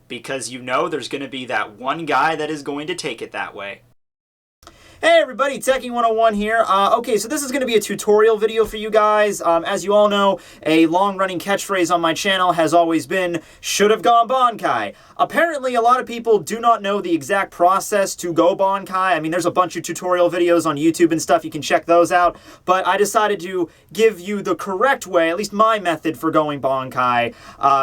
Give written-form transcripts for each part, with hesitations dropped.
because you know there's going to be that one guy that is going to take it that way. Hey everybody, Tekking101 here. Okay, so this is going to be a tutorial video for you guys. As you all know, a long-running catchphrase on my channel has always been, should have gone Bankai. Apparently, a lot of people do not know the exact process to go Bankai. I mean, there's a bunch of tutorial videos on YouTube and stuff. You can check those out. But I decided to give you the correct way, at least my method for going Bankai.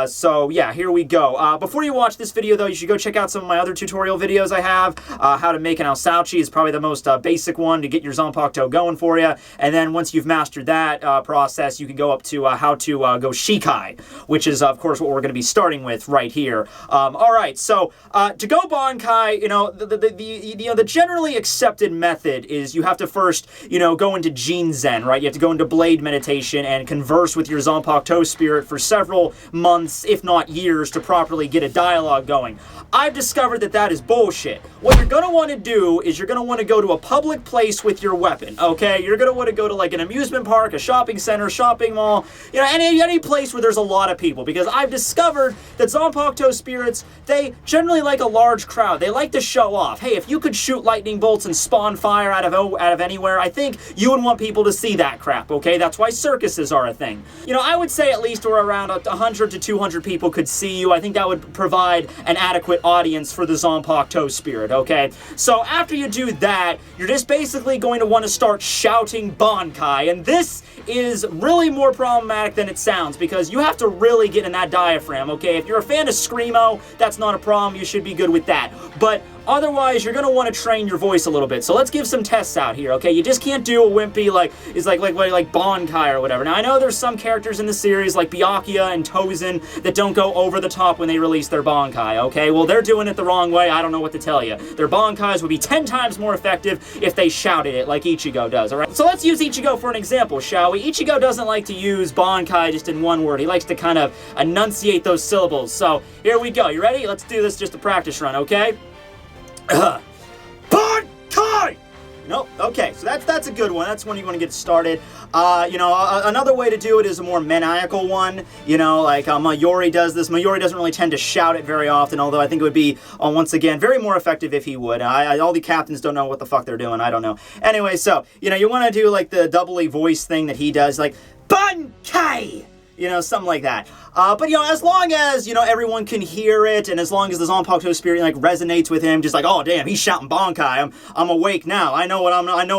So yeah, here we go. Before you watch this video, though, you should go check out some of my other tutorial videos I have. How to make an Aosauchi is probably the most basic one to get your Zanpakuto going for you. And then once you've mastered that process, you can go up to how to go Shikai, which is, of course, what we're going to be starting with right here. All right, so to go Bankai, the generally accepted method is you have to first, go into Jinzen, right? You have to go into Blade Meditation and converse with your Zanpakuto spirit for several months, if not years, to properly get a dialogue going. I've discovered that that is bullshit. What you're going to want to do is you're going to want to go to a public place with your weapon, okay? You're going to want to go to like an amusement park, a shopping center, shopping mall, any place where there's a lot of people, because I've discovered that Zanpakuto spirits, they generally like a large crowd. They like to show off. Hey, if you could shoot lightning bolts and spawn fire out of anywhere, I think you would want people to see that crap, okay? That's why circuses are a thing. I would say at least around 100 to 200 people could see you. I think that would provide an adequate audience for the Zanpakuto spirit, okay? So after you do that, you're just basically going to want to start shouting Bankai, and this is really more problematic than it sounds, because you have to really get in that diaphragm, okay? If you're a fan of Screamo, that's not a problem. You should be good with that. But otherwise, you're going to want to train your voice a little bit. So let's give some tests out here, okay? You just can't do a wimpy like Bankai or whatever. Now, I know there's some characters in the series like Byakuya and Tozen that don't go over the top when they release their Bankai, okay? Well, they're doing it the wrong way. I don't know what to tell you. Their Bankais would be 10 times more effective if they shouted it like Ichigo does, all right? So let's use Ichigo for an example, shall we? Ichigo doesn't like to use Bankai just in one word. He likes to kind of enunciate those syllables. So here we go. You ready? Let's do this just a practice run, okay? Bankai! Nope. Okay, so that's a good one. That's when you want to get started. Another way to do it is a more maniacal one. Like Mayuri does this. Mayuri doesn't really tend to shout it very often, although I think it would be, once again, very more effective if he would. All the captains don't know what the fuck they're doing. I don't know. Anyway, so, you want to do like the double voice thing that he does, like, Bankai! Something like that. But, as long as, everyone can hear it, and as long as the Zanpakuto spirit, resonates with him, just like, oh, damn, he's shouting Bankai, I'm awake now, I know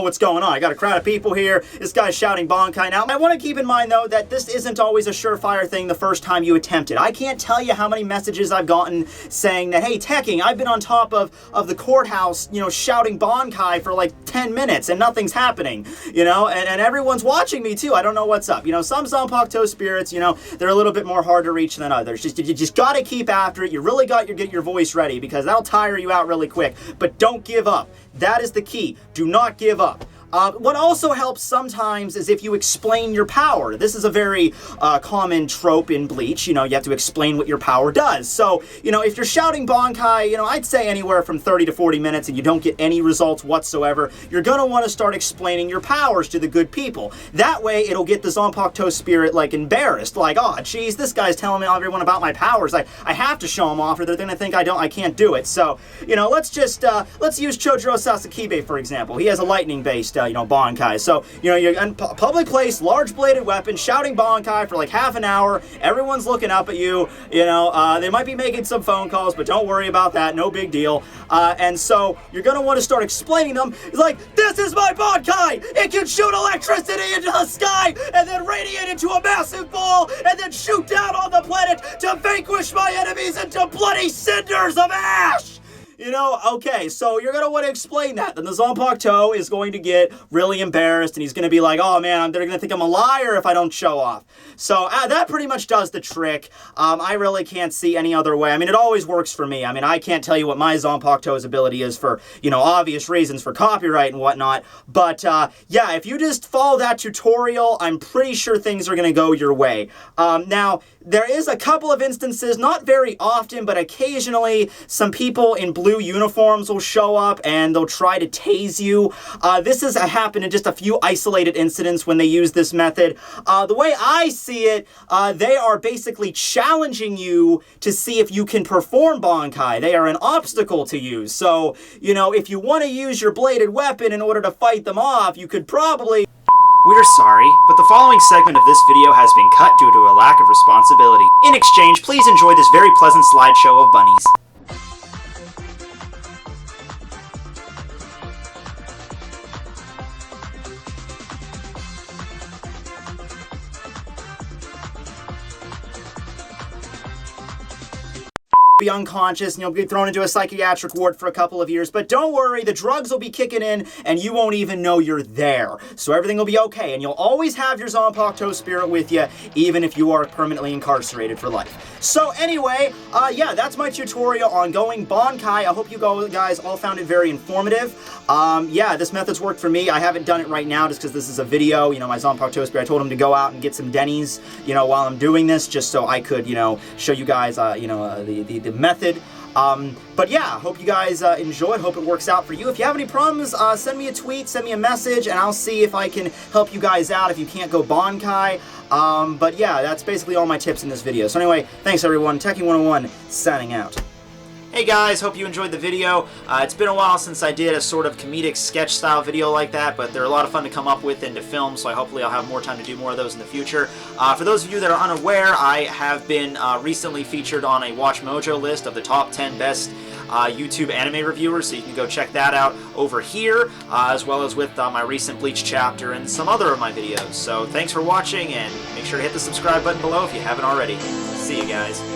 what's going on, I got a crowd of people here, this guy's shouting Bankai now. I want to keep in mind, though, that this isn't always a surefire thing the first time you attempt it. I can't tell you how many messages I've gotten saying that, hey, Tekking, I've been on top of the courthouse, shouting Bankai for, 10 minutes, and nothing's happening, and everyone's watching me, too. I don't know what's up. Some Zanpakuto spirits, they're a little bit more hard to reach than others. You just got to keep after it. You really got to get your voice ready, because that'll tire you out really quick. But don't give up. That is the key. Do not give up. What also helps sometimes is if you explain your power. This is a very common trope in Bleach. You have to explain what your power does. So, if you're shouting Bankai, I'd say anywhere from 30 to 40 minutes and you don't get any results whatsoever, you're going to want to start explaining your powers to the good people. That way, it'll get the Zanpakuto spirit, embarrassed. Like, oh, geez, this guy's telling everyone about my powers. I have to show them off or they're going to think I can't do it. So, let's use Chojuro Sasakibe, for example. He has a lightning-based Bankai. So, you're in public place, large bladed weapon, shouting Bankai for half an hour. Everyone's looking up at you. They might be making some phone calls, but don't worry about that. No big deal. And so you're going to want to start explaining them. It's like, this is my Bankai! It can shoot electricity into the sky and then radiate into a massive ball and then shoot down on the planet to vanquish my enemies into bloody cinders of ash! Okay, so you're going to want to explain that. Then the Zanpakuto is going to get really embarrassed, and he's going to be like, oh man, they're going to think I'm a liar if I don't show off. So that pretty much does the trick. I really can't see any other way. I mean, it always works for me. I mean, I can't tell you what my Zanpakuto's ability is for, obvious reasons for copyright and whatnot. But, yeah, if you just follow that tutorial, I'm pretty sure things are going to go your way. Now, there is a couple of instances, not very often, but occasionally, some people in Blue blue uniforms will show up and they'll try to tase you. This has happened in just a few isolated incidents when they use this method. The way I see it, they are basically challenging you to see if you can perform Bankai. They are an obstacle to you. So, you know, if you want to use your bladed weapon in order to fight them off, you could probably... We're sorry, but the following segment of this video has been cut due to a lack of responsibility. In exchange, please enjoy this very pleasant slideshow of bunnies. Be unconscious and you'll be thrown into a psychiatric ward for a couple of years, but don't worry, the drugs will be kicking in and you won't even know you're there, so everything will be okay, and you'll always have your Zanpakuto spirit with you, even if you are permanently incarcerated for life. So anyway, yeah, that's my tutorial on going Bankai. I hope you guys all found it very informative. Yeah, this method's worked for me. I haven't done it right now just because this is a video. You know, my Zanpakuto spirit, I told him to go out and get some Denny's, you know, while I'm doing this, just so I could, you know, show you guys, you know, the method. But yeah, hope you guys enjoy it. Hope it works out for you. If you have any problems, send me a tweet, send me a message, and I'll see if I can help you guys out if you can't go Bankai. But yeah, that's basically all my tips in this video. So anyway, thanks everyone. Tekking101 signing out. Hey guys, hope you enjoyed the video. It's been a while since I did a sort of comedic sketch style video like that, but they're a lot of fun to come up with and to film, so hopefully I'll have more time to do more of those in the future. For those of you that are unaware, I have been recently featured on a Watch Mojo list of the top 10 best YouTube anime reviewers, so you can go check that out over here, as well as with my recent Bleach chapter and some other of my videos. So thanks for watching, and make sure to hit the subscribe button below if you haven't already. See you guys.